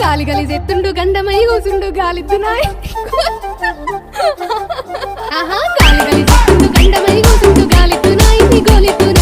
గాలి గలి చెత్తుండు గండమై కూసుండు గాలిద్దునాయ్ ఆహా గాలి గలి చెత్తుండు గండమై కూసుండు గాలిద్దునాయ్ గోలిద్దునాయ్